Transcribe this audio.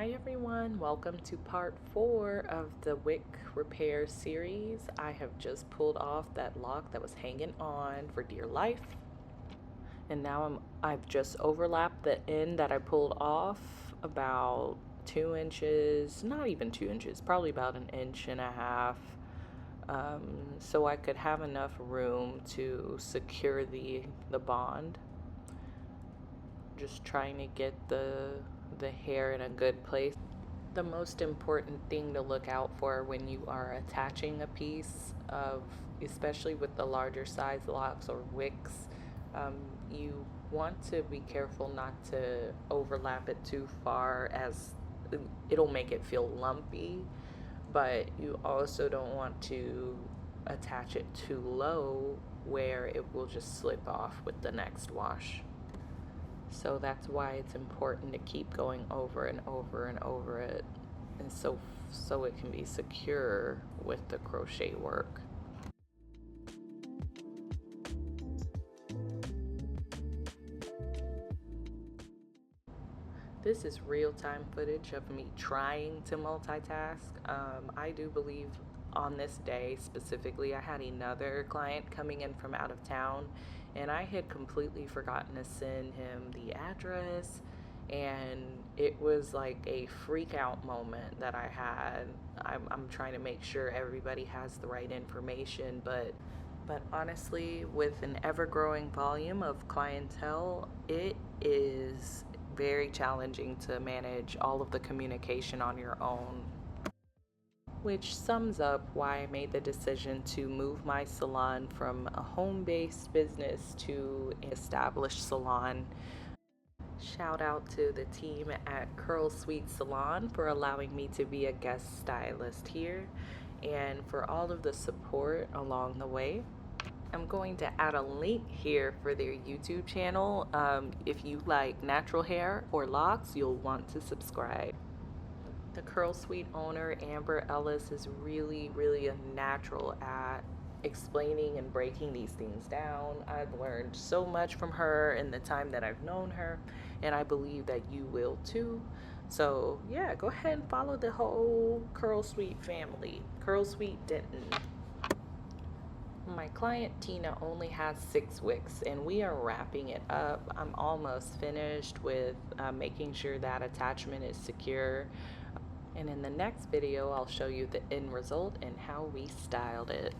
Hi everyone, welcome to part 4 of the Wick repair series. I have just pulled off that lock that was hanging on for dear life. And now I've just overlapped the end that I pulled off about 2 inches, not even 2 inches, probably about 1.5 inches, so I could have enough room to secure the bond. Just trying to get the hair in a good place. The most important thing to look out for when you are attaching a piece of, especially with the larger size locks or wicks, you want to be careful not to overlap it too far, as it'll make it feel lumpy, but you also don't want to attach it too low where it will just slip off with the next wash. So that's why it's important to keep going over and over and over it, and so it can be secure with the crochet work. This is real-time footage of me trying to multitask. I do believe on this day specifically, I had another client coming in from out of town, and I had completely forgotten to send him the address, and it was like a freak out moment that I had. I'm trying to make sure everybody has the right information, but honestly, with an ever-growing volume of clientele, it is very challenging to manage all of the communication on your own. Which sums up why I made the decision to move my salon from a home-based business to an established salon. Shout out to the team at Curl Suite Salon for allowing me to be a guest stylist here and for all of the support along the way. I'm going to add a link here for their YouTube channel. If you like natural hair or locks, you'll want to subscribe. The Curl Suite owner, Amber Ellis, is really a natural at explaining and breaking these things down. I've learned so much from her in the time that I've known her, and I believe that you will too. So yeah, go ahead and follow the whole Curl Suite family. Curl Suite Denton. My client Tina only has 6 wicks and we are wrapping it up. I'm almost finished with making sure that attachment is secure. And in the next video, I'll show you the end result and how we styled it.